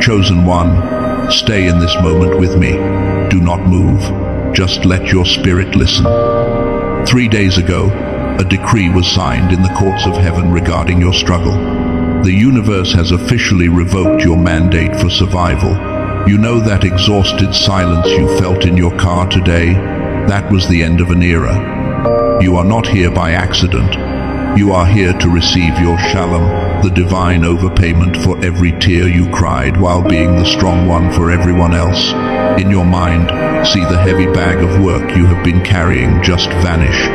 Chosen one, stay in this moment with me. Do not move. Just let your spirit listen. 3 days ago, a decree was signed in the courts of heaven regarding your struggle. The universe has officially revoked your mandate for survival. You know that exhausted silence you felt in your car today? That was the end of an era. You are not here by accident. You are here to receive your shalom, the divine overpayment for every tear you cried while being the strong one for everyone else. In your mind, see the heavy bag of work you have been carrying just vanish.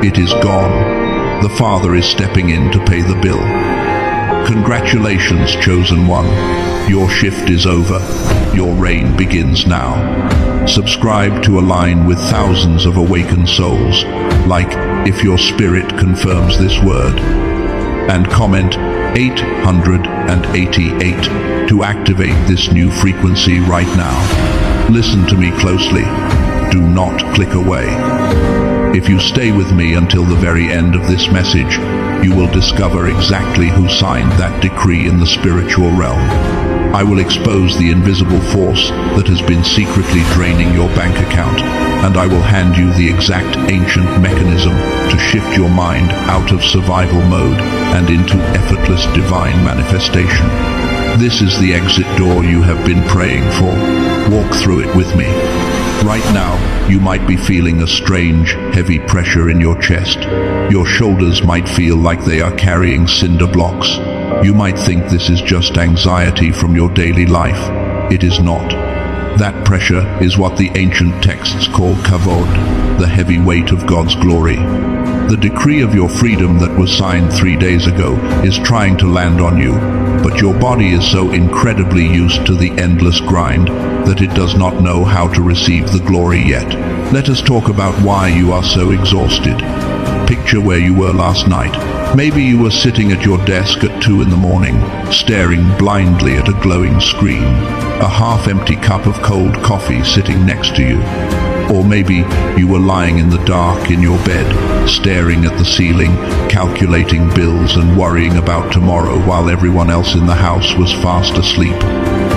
It is gone. The Father is stepping in to pay the bill. Congratulations, chosen one. Your shift is over. Your reign begins now. Subscribe to align with thousands of awakened souls, like if your spirit confirms this word. And comment 888 to activate this new frequency right now. Listen to me closely. Do not click away. If you stay with me until the very end of this message, you will discover exactly who signed that decree in the spiritual realm. I will expose the invisible force that has been secretly draining your bank account, and I will hand you the exact ancient mechanism to shift your mind out of survival mode and into effortless divine manifestation. This is the exit door you have been praying for. Walk through it with me. Right now, you might be feeling a strange, heavy pressure in your chest. Your shoulders might feel like they are carrying cinder blocks. You might think this is just anxiety from your daily life. It is not. That pressure is what the ancient texts call kavod, the heavy weight of God's glory. The decree of your freedom that was signed 3 days ago is trying to land on you, but your body is so incredibly used to the endless grind that it does not know how to receive the glory yet. Let us talk about why you are so exhausted. Picture where you were last night. Maybe you were sitting at your desk at 2 in the morning, staring blindly at a glowing screen, a half-empty cup of cold coffee sitting next to you. Or maybe you were lying in the dark in your bed, staring at the ceiling, calculating bills and worrying about tomorrow while everyone else in the house was fast asleep.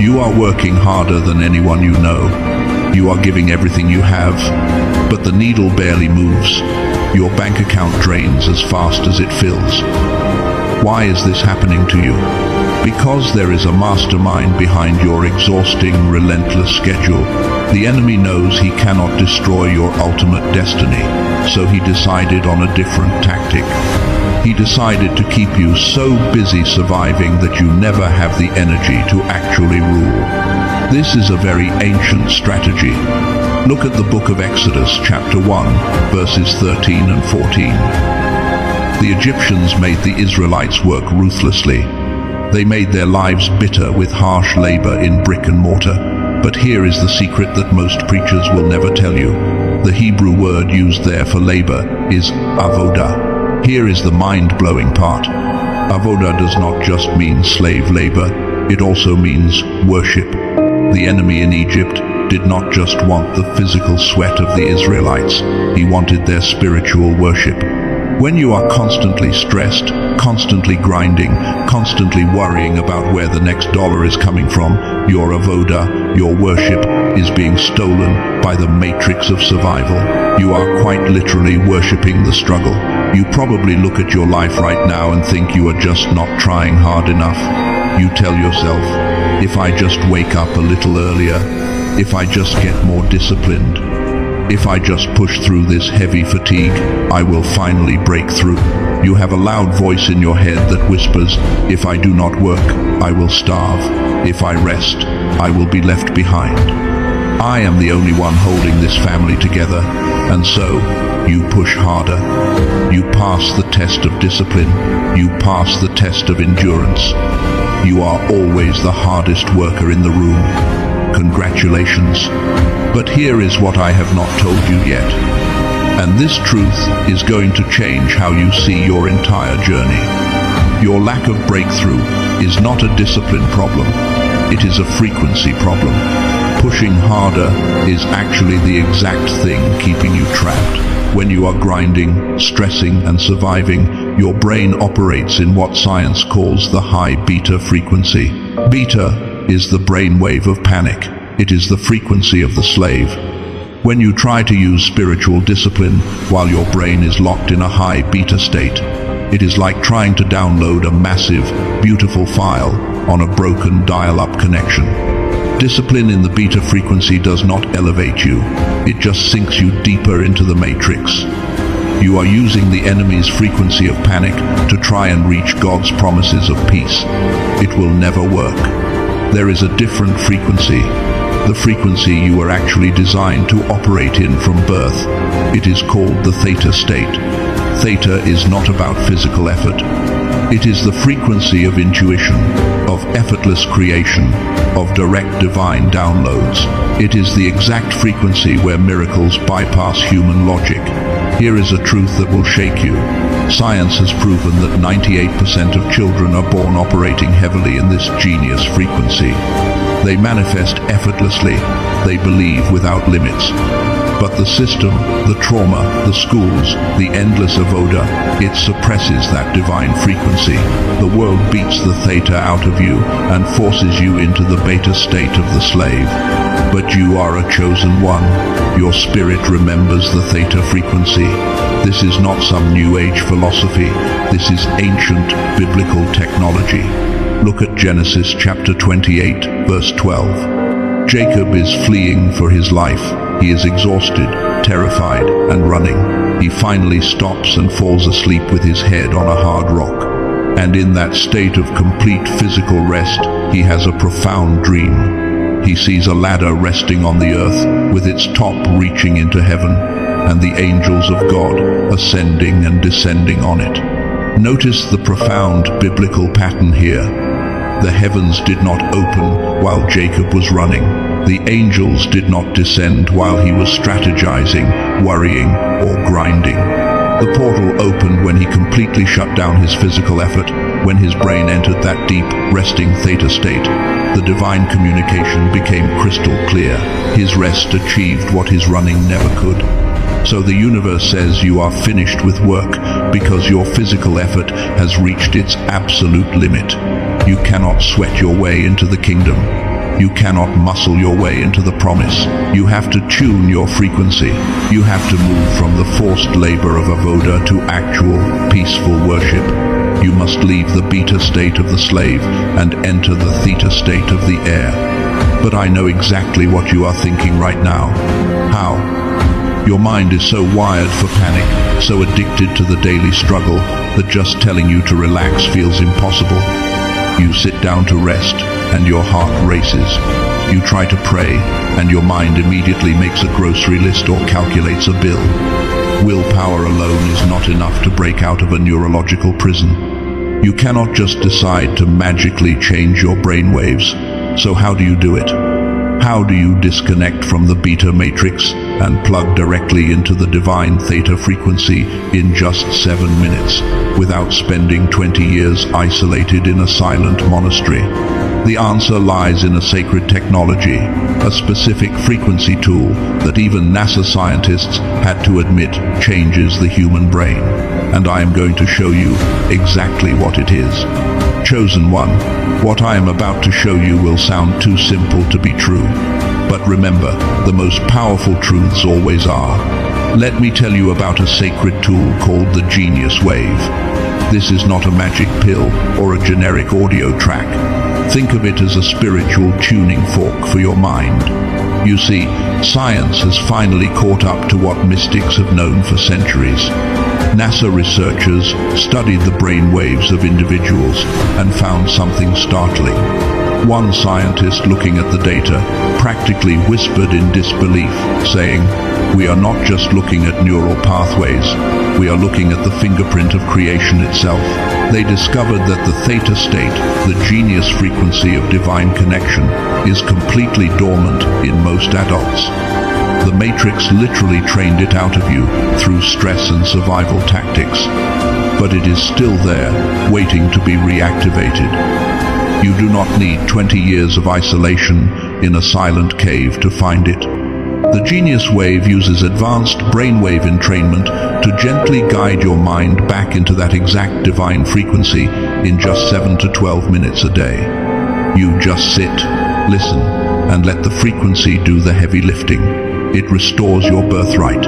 You are working harder than anyone you know. You are giving everything you have, but the needle barely moves. Your bank account drains as fast as it fills. Why is this happening to you? Because there is a mastermind behind your exhausting, relentless schedule. The enemy knows he cannot destroy your ultimate destiny, so he decided on a different tactic. He decided to keep you so busy surviving that you never have the energy to actually rule. This is a very ancient strategy. Look at the book of Exodus, chapter 1, verses 13 and 14. The Egyptians made the Israelites work ruthlessly. They made their lives bitter with harsh labor in brick and mortar. But here is the secret that most preachers will never tell you. The Hebrew word used there for labor is avodah. Here is the mind-blowing part. Avodah does not just mean slave labor, it also means worship. The enemy in Egypt did not just want the physical sweat of the Israelites, he wanted their spiritual worship. When you are constantly stressed, constantly grinding, constantly worrying about where the next dollar is coming from, your avodah, your worship, is being stolen by the matrix of survival. You are quite literally worshipping the struggle. You probably look at your life right now and think you are just not trying hard enough. You tell yourself, if I just wake up a little earlier, if I just get more disciplined, if I just push through this heavy fatigue, I will finally break through. You have a loud voice in your head that whispers, if I do not work, I will starve. If I rest, I will be left behind. I am the only one holding this family together, and so you push harder. You pass the test of discipline. You pass the test of endurance. You are always the hardest worker in the room. Congratulations. But here is what I have not told you yet. And this truth is going to change how you see your entire journey. Your lack of breakthrough is not a discipline problem. It is a frequency problem. Pushing harder is actually the exact thing keeping you trapped. When you are grinding, stressing, and surviving, your brain operates in what science calls the high beta frequency. Beta is the brainwave of panic. It is the frequency of the slave. When you try to use spiritual discipline while your brain is locked in a high beta state, it is like trying to download a massive, beautiful file on a broken dial-up connection. Discipline in the beta frequency does not elevate you. It just sinks you deeper into the matrix. You are using the enemy's frequency of panic to try and reach God's promises of peace. It will never work. There is a different frequency, the frequency you were actually designed to operate in from birth. It is called the theta state. Theta is not about physical effort. It is the frequency of intuition, of effortless creation, of direct divine downloads. It is the exact frequency where miracles bypass human logic. Here is a truth that will shake you. Science has proven that 98% of children are born operating heavily in this genius frequency. They manifest effortlessly. They believe without limits. But the system, the trauma, the schools, the endless avoda, it suppresses that divine frequency. The world beats the theta out of you and forces you into the beta state of the slave. But you are a chosen one. Your spirit remembers the theta frequency. This is not some new age philosophy. This is ancient biblical technology. Look at Genesis chapter 28, verse 12. Jacob is fleeing for his life. He is exhausted, terrified, and running. He finally stops and falls asleep with his head on a hard rock. And in that state of complete physical rest, he has a profound dream. He sees a ladder resting on the earth, with its top reaching into heaven, and the angels of God ascending and descending on it. Notice the profound biblical pattern here. The heavens did not open while Jacob was running. The angels did not descend while he was strategizing, worrying, or grinding. The portal opened when he completely shut down his physical effort, when his brain entered that deep, resting theta state. The divine communication became crystal clear. His rest achieved what his running never could. So the universe says you are finished with work because your physical effort has reached its absolute limit. You cannot sweat your way into the kingdom. You cannot muscle your way into the promise. You have to tune your frequency. You have to move from the forced labor of avoda to actual, peaceful worship. You must leave the beta state of the slave and enter the theta state of the heir. But I know exactly what you are thinking right now. How? Your mind is so wired for panic, so addicted to the daily struggle, that just telling you to relax feels impossible. You sit down to rest, and your heart races. You try to pray, and your mind immediately makes a grocery list or calculates a bill. Willpower alone is not enough to break out of a neurological prison. You cannot just decide to magically change your brainwaves. So how do you do it? How do you disconnect from the beta matrix and plug directly into the divine theta frequency in just 7 minutes, without spending 20 years isolated in a silent monastery? The answer lies in a sacred technology, a specific frequency tool that even NASA scientists had to admit changes the human brain. And I am going to show you exactly what it is. Chosen one, what I am about to show you will sound too simple to be true. But remember, the most powerful truths always are. Let me tell you about a sacred tool called the Genius Wave. This is not a magic pill or a generic audio track. Think of it as a spiritual tuning fork for your mind. You see, science has finally caught up to what mystics have known for centuries. NASA researchers studied the brain waves of individuals and found something startling. One scientist looking at the data practically whispered in disbelief, saying, "We are not just looking at neural pathways, we are looking at the fingerprint of creation itself." They discovered that the theta state, the genius frequency of divine connection, is completely dormant in most adults. The matrix literally trained it out of you through stress and survival tactics. But it is still there, waiting to be reactivated. You do not need 20 years of isolation in a silent cave to find it. The Genius Wave uses advanced brainwave entrainment to gently guide your mind back into that exact divine frequency in just 7 to 12 minutes a day. You just sit, listen, and let the frequency do the heavy lifting. It restores your birthright.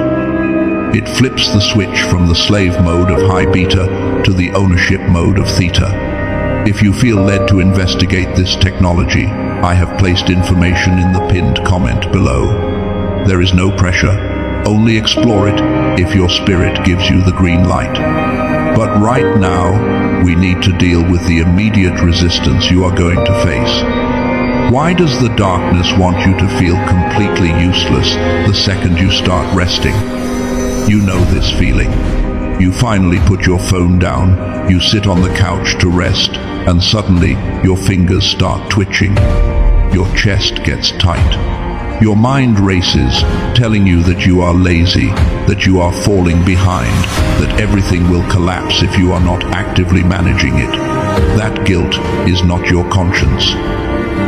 It flips the switch from the slave mode of high beta to the ownership mode of theta. If you feel led to investigate this technology, I have placed information in the pinned comment below. There is no pressure. Only explore it if your spirit gives you the green light. But right now, we need to deal with the immediate resistance you are going to face. Why does the darkness want you to feel completely useless the second you start resting? You know this feeling. You finally put your phone down, you sit on the couch to rest, and suddenly your fingers start twitching. Your chest gets tight. Your mind races, telling you that you are lazy, that you are falling behind, that everything will collapse if you are not actively managing it. That guilt is not your conscience.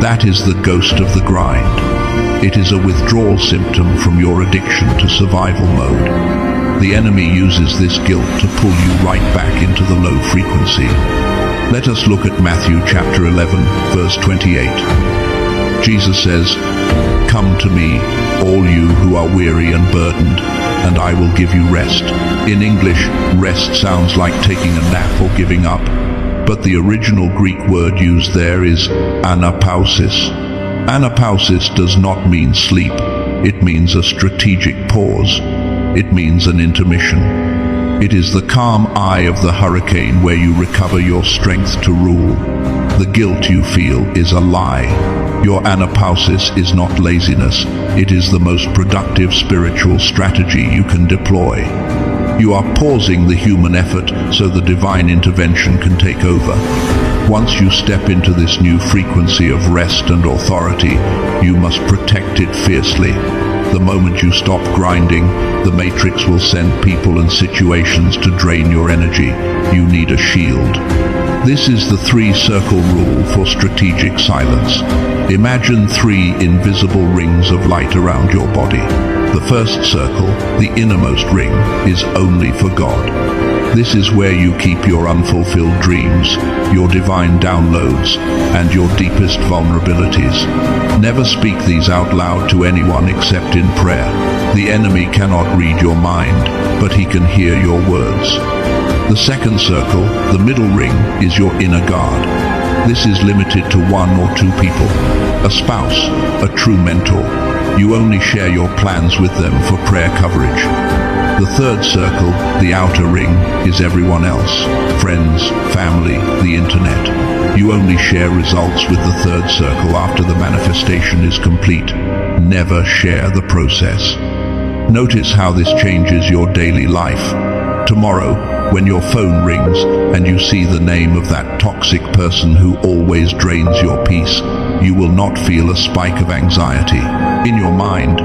That is the ghost of the grind. It is a withdrawal symptom from your addiction to survival mode. The enemy uses this guilt to pull you right back into the low frequency. Let us look at Matthew chapter 11, verse 28. Jesus says, "Come to me, all you who are weary and burdened, and I will give you rest." In English, rest sounds like taking a nap or giving up, but the original Greek word used there is anapausis. Anapausis does not mean sleep. It means a strategic pause. It means an intermission. It is the calm eye of the hurricane where you recover your strength to rule. The guilt you feel is a lie. Your anapausis is not laziness. It is the most productive spiritual strategy you can deploy. You are pausing the human effort so the divine intervention can take over. Once you step into this new frequency of rest and authority, you must protect it fiercely. The moment you stop grinding, the matrix will send people and situations to drain your energy. You need a shield. This is the 3-circle rule for strategic silence. Imagine 3 invisible rings of light around your body. The first circle, the innermost ring, is only for God. This is where you keep your unfulfilled dreams, your divine downloads, and your deepest vulnerabilities. Never speak these out loud to anyone except in prayer. The enemy cannot read your mind, but he can hear your words. The second circle, the middle ring, is your inner guard. This is limited to 1 or 2 people. A spouse, a true mentor. You only share your plans with them for prayer coverage. The third circle, the outer ring, is everyone else. Friends, family, the internet. You only share results with the third circle after the manifestation is complete. Never share the process. Notice how this changes your daily life. Tomorrow, when your phone rings and you see the name of that toxic person who always drains your peace, you will not feel a spike of anxiety. In your mind,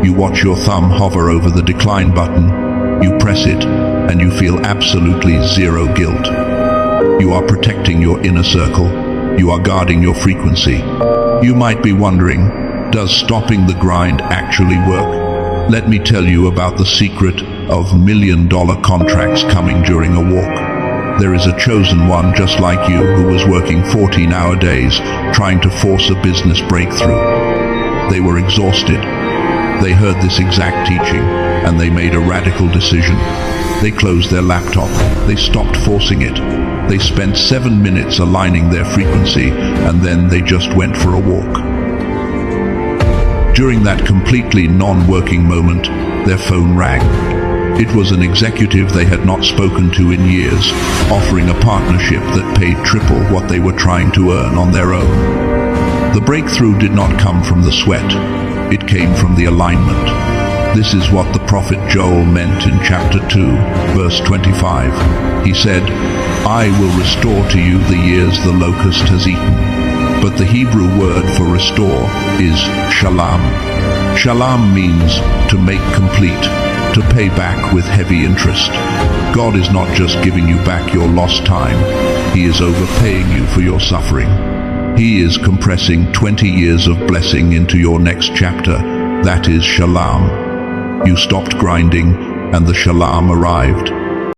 you watch your thumb hover over the decline button, you press it, and you feel absolutely zero guilt. You are protecting your inner circle. You are guarding your frequency. You might be wondering, does stopping the grind actually work? Let me tell you about the secret of $1 million contracts coming during a walk. There is a chosen one just like you who was working 14-hour days trying to force a business breakthrough. They were exhausted. They heard this exact teaching and they made a radical decision. They closed their laptop. They stopped forcing it. They spent 7 minutes aligning their frequency and then they just went for a walk. During that completely non-working moment, their phone rang. It was an executive they had not spoken to in years, offering a partnership that paid triple what they were trying to earn on their own. The breakthrough did not come from the sweat. It came from the alignment. This is what the prophet Joel meant in chapter 2, verse 25. He said, "I will restore to you the years the locust has eaten." But the Hebrew word for restore is shalom. Shalom means to make complete, to pay back with heavy interest. God is not just giving you back your lost time. He is overpaying you for your suffering. He is compressing 20 years of blessing into your next chapter. That is shalom. You stopped grinding and the shalom arrived.